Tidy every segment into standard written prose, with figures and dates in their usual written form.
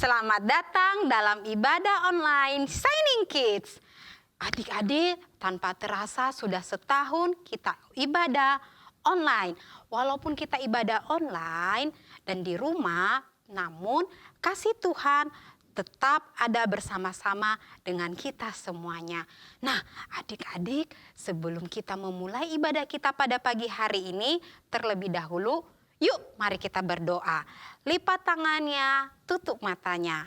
Selamat datang dalam ibadah online Shining Kids. Adik-adik, tanpa terasa sudah setahun kita ibadah online. Walaupun kita ibadah online dan di rumah, namun kasih Tuhan tetap ada bersama-sama dengan kita semuanya. Nah, adik-adik, sebelum kita memulai ibadah kita pada pagi hari ini, terlebih dahulu, yuk mari kita berdoa. Lipat tangannya, tutup matanya.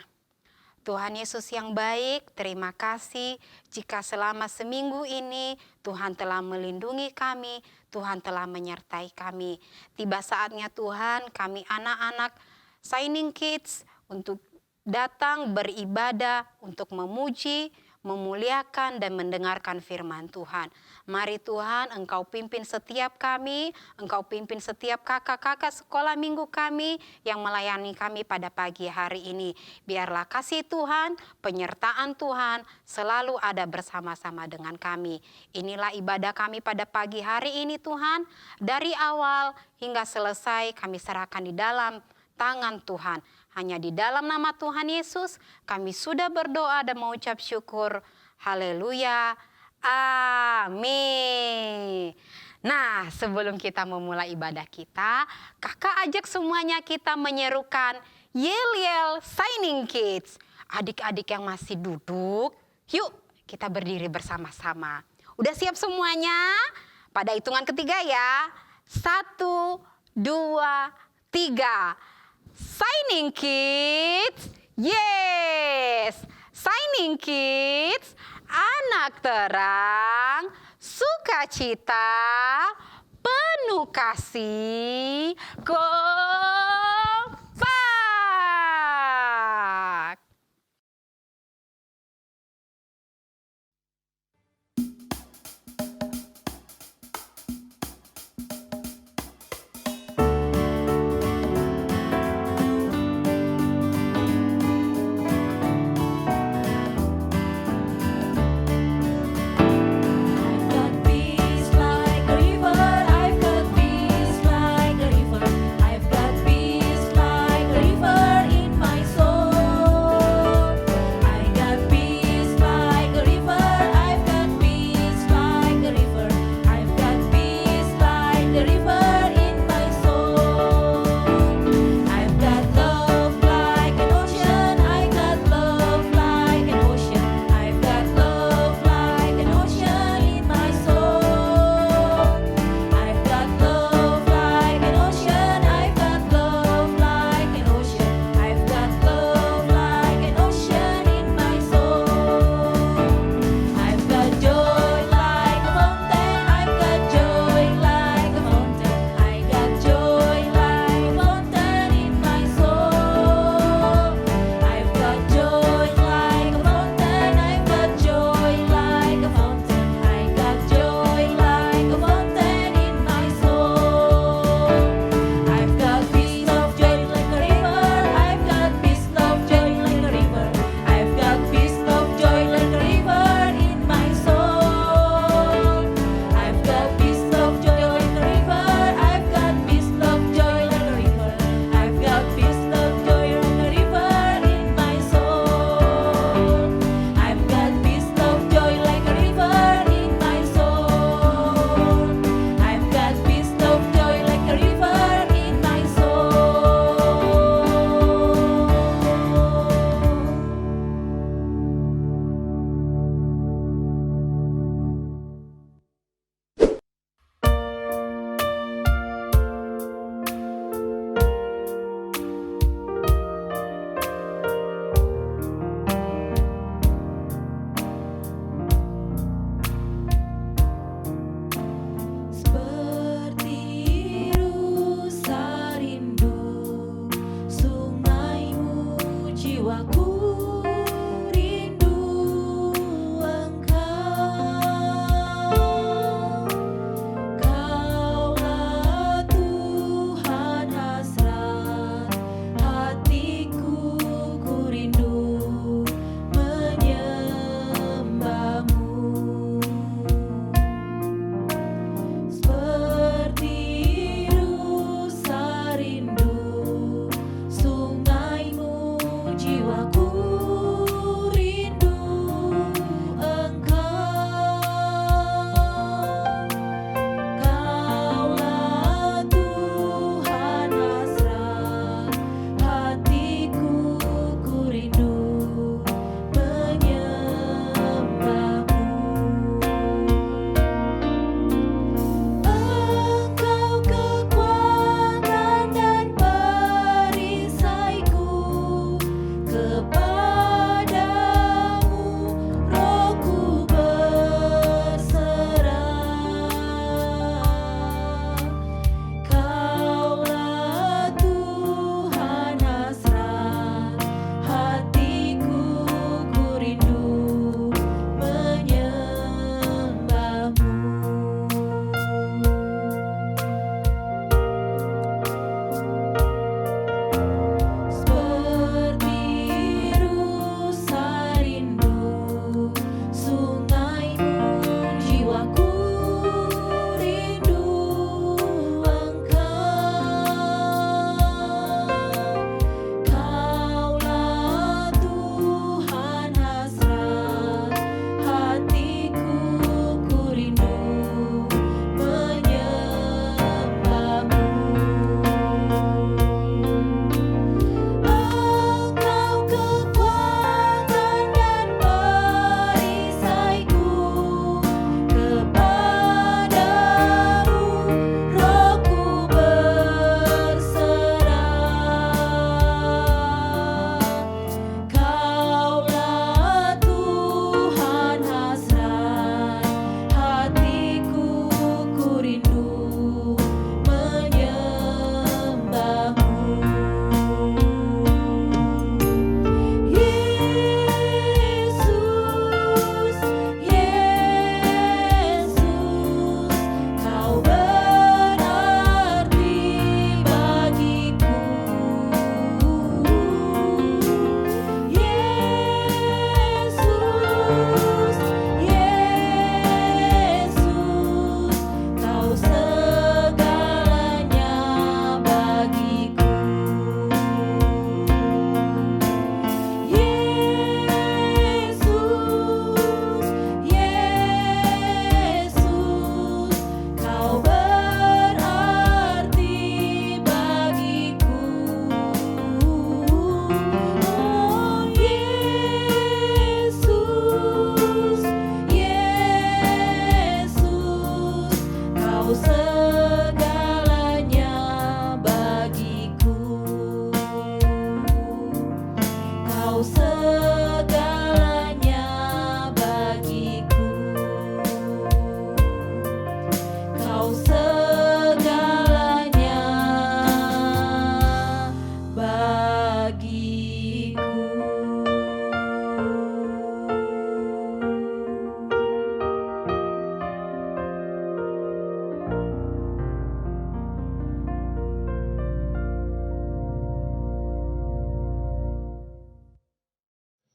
Tuhan Yesus yang baik, terima kasih jika selama seminggu ini Tuhan telah melindungi kami, Tuhan telah menyertai kami. Tiba saatnya Tuhan, kami anak-anak Shining Kids untuk datang beribadah, untuk memuji, memuliakan dan mendengarkan firman Tuhan. Mari Tuhan, Engkau pimpin setiap kami, Engkau pimpin setiap kakak-kakak sekolah minggu kami yang melayani kami pada pagi hari ini. Biarlah kasih Tuhan, penyertaan Tuhan selalu ada bersama-sama dengan kami. Inilah ibadah kami pada pagi hari ini Tuhan. Dari awal hingga selesai kami serahkan di dalam tangan Tuhan. Hanya di dalam nama Tuhan Yesus kami sudah berdoa dan mengucap syukur. Haleluya. Amin. Nah, sebelum kita memulai ibadah kita, kakak ajak semuanya kita menyerukan Yel-Yel Shining Kids. Adik-adik yang masih duduk, yuk kita berdiri bersama-sama. Udah siap semuanya? Pada hitungan ketiga ya. 1, 2, 3. Shining Kids, yes! Shining Kids, anak terang, sukacita, penuh kasih, kompak. I've got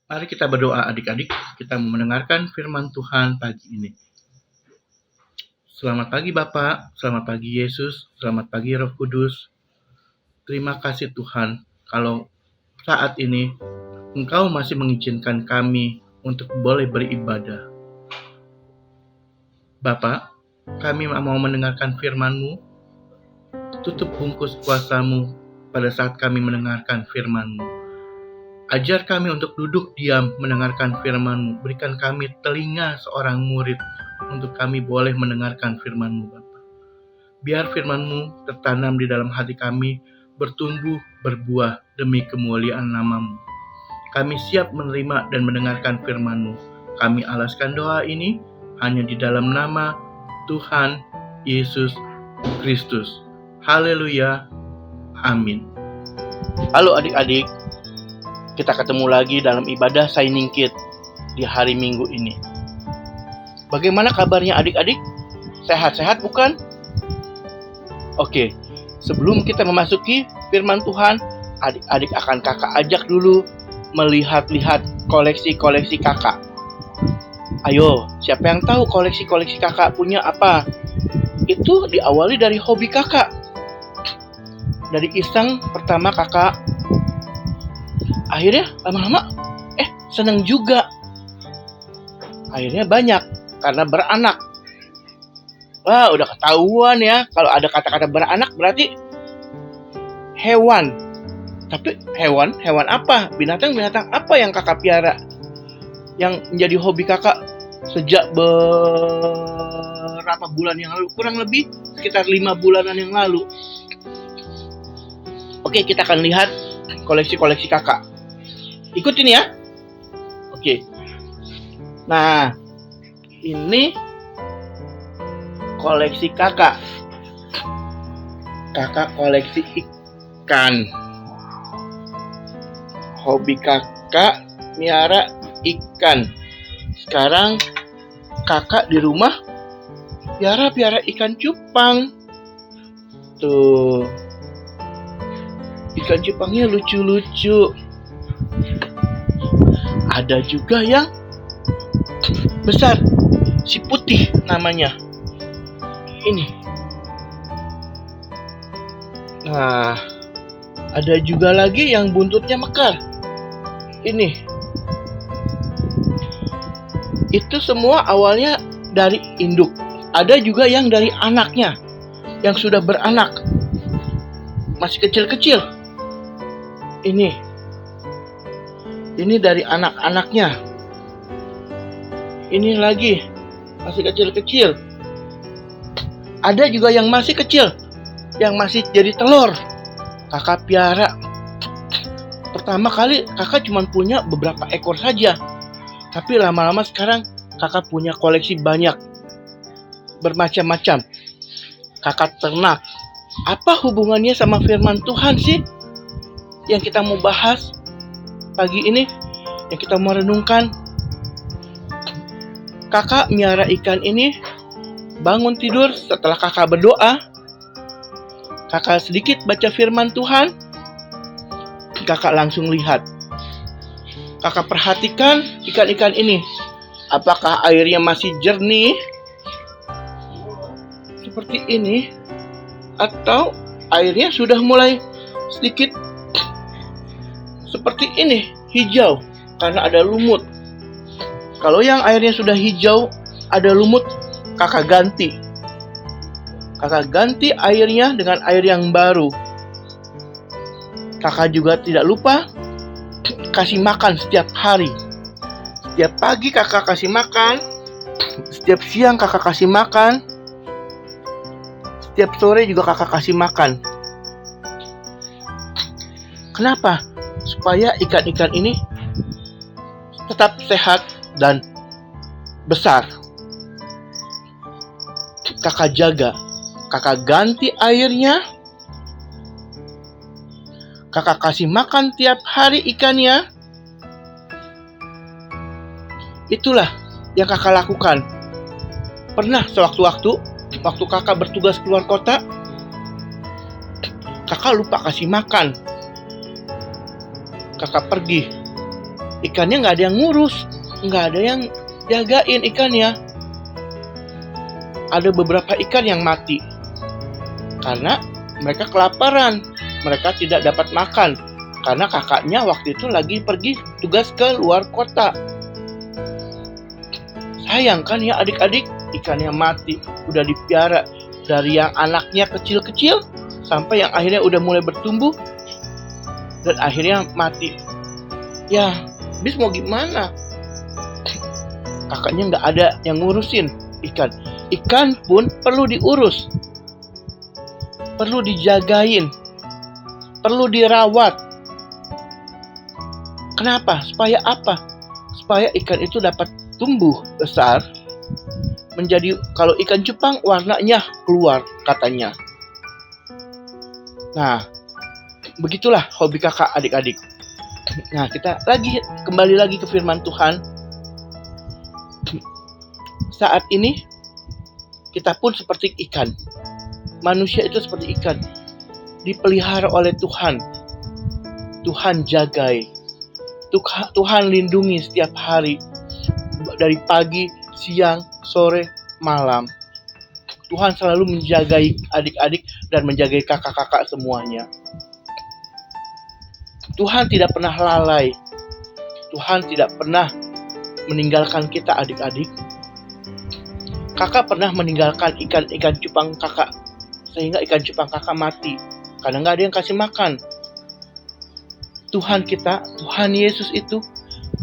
Mari kita berdoa adik-adik, kita mau mendengarkan firman Tuhan pagi ini. Selamat pagi Bapak, selamat pagi Yesus, selamat pagi Roh Kudus. Terima kasih Tuhan, kalau saat ini Engkau masih mengizinkan kami untuk boleh beribadah. Bapak, kami mau mendengarkan firman-Mu. Tutup bungkus kuasa-Mu pada saat kami mendengarkan firman-Mu. Ajar kami untuk duduk diam mendengarkan firman-Mu. Berikan kami telinga seorang murid untuk kami boleh mendengarkan firman-Mu, Bapak. Biar firman-Mu tertanam di dalam hati kami, bertumbuh, berbuah demi kemuliaan nama-Mu. Kami siap menerima dan mendengarkan firman-Mu. Kami alaskan doa ini hanya di dalam nama Tuhan Yesus Kristus. Haleluya. Amin. Halo adik-adik. Kita ketemu lagi dalam ibadah Signing Kit di hari Minggu ini. Bagaimana kabarnya adik-adik? Sehat-sehat bukan? Oke, sebelum kita memasuki firman Tuhan, adik-adik akan kakak ajak dulu melihat-lihat koleksi-koleksi kakak. Ayo, siapa yang tahu koleksi-koleksi kakak punya apa? Itu diawali dari hobi kakak. Dari iseng pertama kakak, akhirnya lama-lama seneng juga. Akhirnya banyak karena beranak. Wah, udah ketahuan ya, kalau ada kata-kata beranak berarti hewan. Tapi hewan apa? Binatang apa yang kakak piara? Yang menjadi hobi kakak sejak berapa bulan yang lalu? Kurang lebih sekitar 5 bulanan yang lalu. Oke, kita akan lihat koleksi-koleksi kakak. Ikutin ya. Oke. Nah, ini koleksi kakak. Kakak koleksi ikan. Hobi kakak miara ikan. Sekarang kakak di rumah piara ikan cupang. Tuh. Ikan cupangnya lucu-lucu. Ada juga yang besar, si putih namanya. Ini. Nah, ada juga lagi yang buntutnya mekar. Ini. Itu semua awalnya dari induk. Ada juga yang dari anaknya, yang sudah beranak. Masih kecil-kecil. Ini dari anak-anaknya. Ini lagi masih kecil-kecil. Ada juga yang masih kecil, yang masih jadi telur. Kakak piara. Pertama kali kakak cuma punya beberapa ekor saja. Tapi lama-lama sekarang kakak punya koleksi banyak. Bermacam-macam. Kakak ternak. Apa hubungannya sama firman Tuhan sih? Yang kita mau bahas pagi ini, yang kita mau renungkan. Kakak miara ikan ini bangun tidur setelah kakak berdoa. Kakak sedikit baca firman Tuhan. Kakak langsung lihat. Kakak perhatikan ikan-ikan ini. Apakah airnya masih jernih seperti ini, atau airnya sudah mulai sedikit seperti ini, hijau, karena ada lumut. Kalau yang airnya sudah hijau, ada lumut, kakak ganti. Kakak ganti airnya dengan air yang baru. Kakak juga tidak lupa kasih makan setiap hari. Setiap pagi kakak kasih makan, setiap siang kakak kasih makan, setiap sore juga kakak kasih makan. Kenapa? Supaya ikan-ikan ini tetap sehat dan besar. Kakak jaga, kakak ganti airnya, kakak kasih makan tiap hari ikannya. Itulah yang kakak lakukan. Pernah sewaktu-waktu, waktu kakak bertugas keluar kota, kakak lupa kasih makan. Kakak pergi ikannya nggak ada yang ngurus, nggak ada yang jagain ikannya. Ada beberapa ikan yang mati karena mereka kelaparan, mereka tidak dapat makan karena kakaknya waktu itu lagi pergi tugas ke luar kota. Sayang kan ya adik-adik, ikannya mati, udah dipiara dari yang anaknya kecil-kecil sampai yang akhirnya udah mulai bertumbuh dan akhirnya mati. Ya, bis mau gimana? Kakaknya nggak ada yang ngurusin ikan. Ikan pun perlu diurus, perlu dijagain, perlu dirawat. Kenapa? Supaya apa? Supaya ikan itu dapat tumbuh besar, menjadi, kalau ikan cupang warnanya keluar katanya. Nah, begitulah hobi kakak adik-adik. Nah, kita kembali lagi ke firman Tuhan. Saat ini kita pun seperti ikan. Manusia itu seperti ikan, dipelihara oleh Tuhan. Tuhan jagai, Tuhan lindungi setiap hari, dari pagi, siang, sore, malam. Tuhan selalu menjagai adik-adik dan menjagai kakak-kakak semuanya. Tuhan tidak pernah lalai. Tuhan tidak pernah meninggalkan kita adik-adik. Kakak pernah meninggalkan ikan cupang kakak, sehingga ikan cupang kakak mati karena nggak ada yang kasih makan. Tuhan kita, Tuhan Yesus itu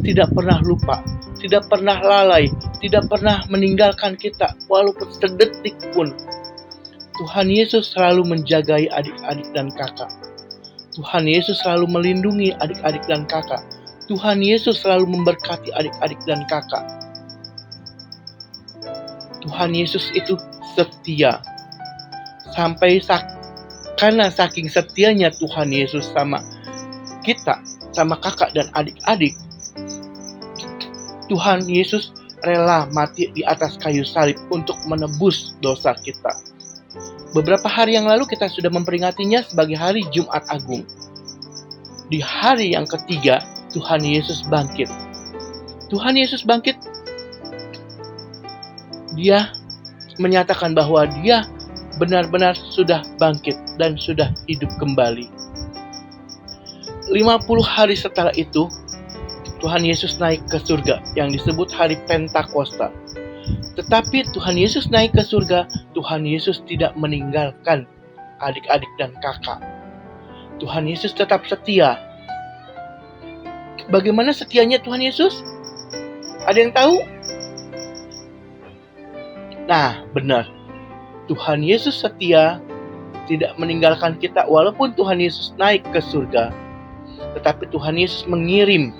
tidak pernah lupa, tidak pernah lalai, tidak pernah meninggalkan kita walaupun sedetik pun. Tuhan Yesus selalu menjagai adik-adik dan kakak. Tuhan Yesus selalu melindungi adik-adik dan kakak. Tuhan Yesus selalu memberkati adik-adik dan kakak. Tuhan Yesus itu setia. Karena saking setianya Tuhan Yesus sama kita, sama kakak dan adik-adik, Tuhan Yesus rela mati di atas kayu salib untuk menebus dosa kita. Beberapa hari yang lalu kita sudah memperingatinya sebagai hari Jumat Agung. Di hari yang ketiga, Tuhan Yesus bangkit. Tuhan Yesus bangkit. Dia menyatakan bahwa dia benar-benar sudah bangkit dan sudah hidup kembali. 50 hari setelah itu, Tuhan Yesus naik ke surga yang disebut hari Pentakosta. Tetapi Tuhan Yesus naik ke surga, Tuhan Yesus tidak meninggalkan adik-adik dan kakak. Tuhan Yesus tetap setia. Bagaimana setianya Tuhan Yesus? Ada yang tahu? Nah, benar. Tuhan Yesus setia, tidak meninggalkan kita walaupun Tuhan Yesus naik ke surga. Tetapi Tuhan Yesus mengirim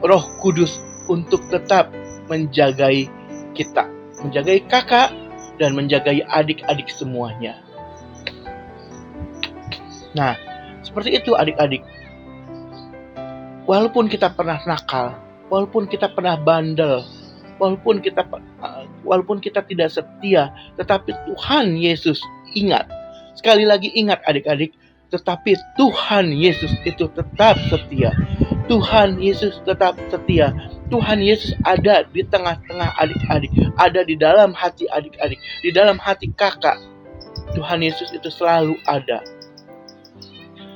Roh Kudus untuk tetap menjagai kita, menjagai kakak dan menjagai adik-adik semuanya. Nah, seperti itu adik-adik. Walaupun kita pernah nakal, walaupun kita pernah bandel, walaupun kita tidak setia, tetapi Tuhan Yesus ingat. Sekali lagi ingat adik-adik, tetapi Tuhan Yesus itu tetap setia. Tuhan Yesus tetap setia. Tuhan Yesus ada di tengah-tengah adik-adik, ada di dalam hati adik-adik, di dalam hati kakak. Tuhan Yesus itu selalu ada.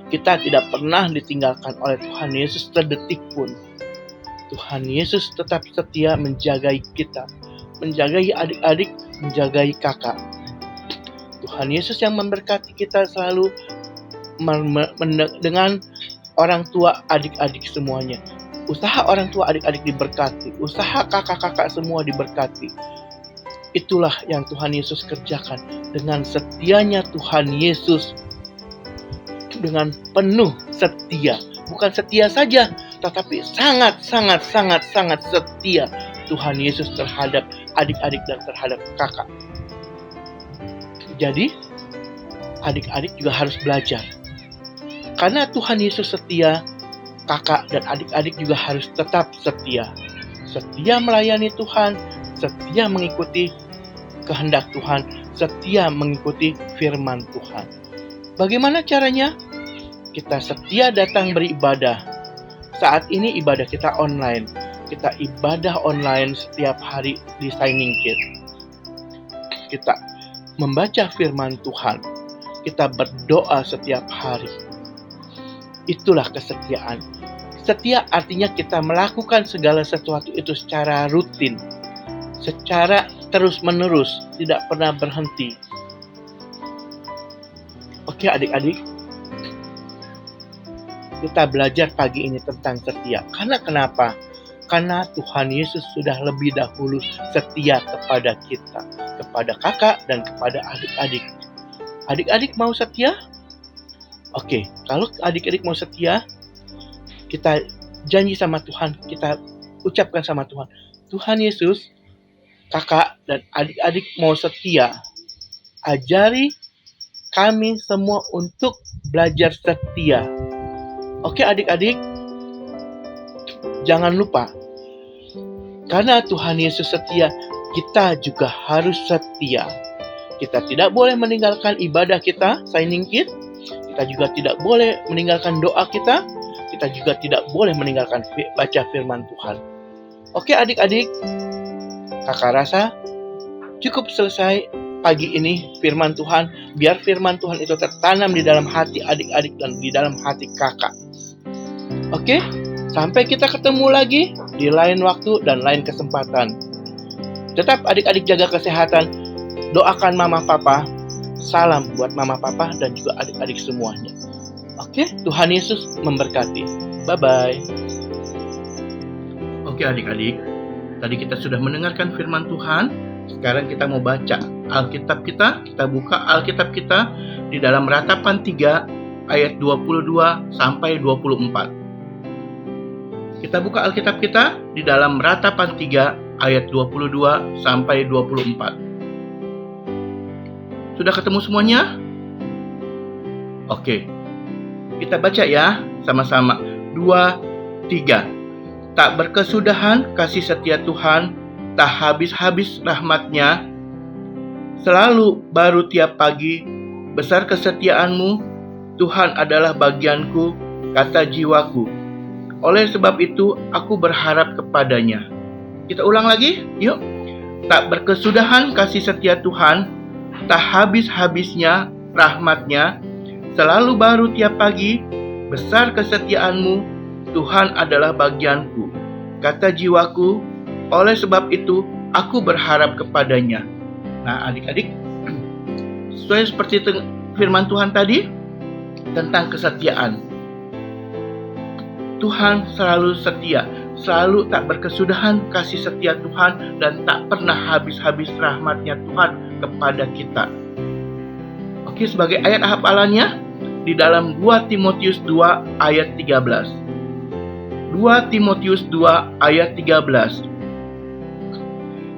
Kita tidak pernah ditinggalkan oleh Tuhan Yesus sedetik pun. Tuhan Yesus tetap setia menjagai kita, menjagai adik-adik, menjagai kakak. Tuhan Yesus yang memberkati kita selalu dengan orang tua adik-adik semuanya. Usaha orang tua adik-adik diberkati, usaha kakak-kakak semua diberkati. Itulah yang Tuhan Yesus kerjakan. Dengan setianya Tuhan Yesus, dengan penuh setia. Bukan setia saja, tetapi sangat setia Tuhan Yesus terhadap adik-adik dan terhadap kakak. Jadi, adik-adik juga harus belajar. Karena Tuhan Yesus setia, kakak dan adik-adik juga harus tetap setia. Setia melayani Tuhan, setia mengikuti kehendak Tuhan, setia mengikuti firman Tuhan. Bagaimana caranya? Kita setia datang beribadah, saat ini ibadah kita online. Kita ibadah online setiap hari di Signing Kids. Kita membaca firman Tuhan. Kita berdoa setiap hari. Itulah kesetiaan. Setia artinya kita melakukan segala sesuatu itu secara rutin, secara terus-menerus, tidak pernah berhenti. Oke adik-adik, kita belajar pagi ini tentang setia. Karena kenapa? Karena Tuhan Yesus sudah lebih dahulu setia kepada kita, kepada kakak dan kepada adik-adik. Adik-adik mau setia? Oke, kalau adik-adik mau setia, kita janji sama Tuhan, kita ucapkan sama Tuhan, Tuhan Yesus, kakak dan adik-adik mau setia. Ajari kami semua untuk belajar setia. Oke adik-adik, jangan lupa, karena Tuhan Yesus setia, kita juga harus setia. Kita tidak boleh meninggalkan ibadah kita, Signing Kids. Kita juga tidak boleh meninggalkan doa kita. Kita juga tidak boleh meninggalkan baca firman Tuhan. Oke adik-adik, kakak rasa cukup selesai pagi ini firman Tuhan. Biar firman Tuhan itu tertanam di dalam hati adik-adik dan di dalam hati kakak. Oke, sampai kita ketemu lagi di lain waktu dan lain kesempatan. Tetap adik-adik jaga kesehatan. Doakan mama papa. Salam buat mama papa dan juga adik-adik semuanya. Oke, Tuhan Yesus memberkati. Bye-bye. Oke adik-adik, tadi kita sudah mendengarkan firman Tuhan. Sekarang kita mau baca Alkitab kita. Kita buka Alkitab kita di dalam Ratapan 3 ayat 22 sampai 24. Kita buka Alkitab kita di dalam Ratapan 3 ayat 22 sampai 24. Sudah ketemu semuanya? Oke. Kita baca ya, sama-sama. 2, 3. Tak berkesudahan kasih setia Tuhan, tak habis-habis rahmat-Nya. Selalu baru tiap pagi, besar kesetiaan-Mu. Tuhan adalah bagianku, kata jiwaku. Oleh sebab itu, aku berharap kepada-Nya. Kita ulang lagi, yuk. Tak berkesudahan kasih setia Tuhan, tak habis-habisnya rahmat-Nya. Selalu baru tiap pagi, besar kesetiaan-Mu, Tuhan adalah bagianku, kata jiwaku, oleh sebab itu aku berharap kepada-Nya. Nah adik-adik, sesuai seperti firman Tuhan tadi, tentang kesetiaan. Tuhan selalu setia, selalu tak berkesudahan kasih setia Tuhan, dan tak pernah habis-habis rahmat-Nya Tuhan kepada kita. Oke, sebagai ayat hafalannya di dalam 2 Timotius 2 ayat 13. 2 Timotius 2 ayat 13.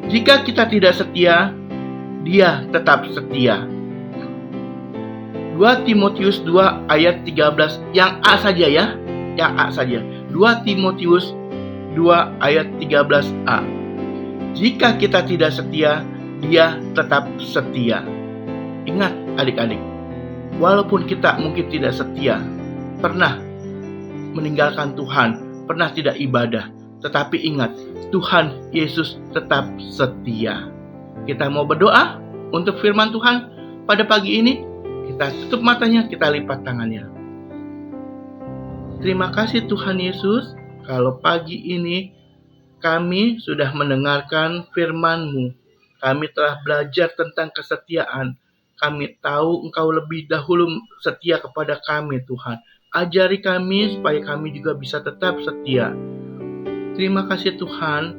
Jika kita tidak setia, Dia tetap setia. 2 Timotius 2 ayat 13, yang A saja ya, yang A saja. 2 Timotius 2 ayat 13a. Jika kita tidak setia, Dia tetap setia. Ingat adik-adik, walaupun kita mungkin tidak setia, pernah meninggalkan Tuhan, pernah tidak ibadah, tetapi ingat, Tuhan Yesus tetap setia. Kita mau berdoa untuk firman Tuhan pada pagi ini. Kita tutup matanya, kita lipat tangannya. Terima kasih Tuhan Yesus, kalau pagi ini kami sudah mendengarkan firman-Mu. Kami telah belajar tentang kesetiaan. Kami tahu Engkau lebih dahulu setia kepada kami, Tuhan. Ajari kami supaya kami juga bisa tetap setia. Terima kasih Tuhan.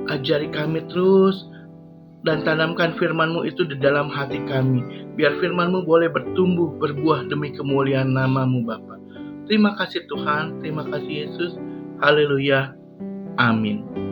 Ajari kami terus dan tanamkan firman-Mu itu di dalam hati kami. Biar firman-Mu boleh bertumbuh, berbuah demi kemuliaan nama-Mu, Bapa. Terima kasih Tuhan. Terima kasih Yesus. Haleluya. Amin.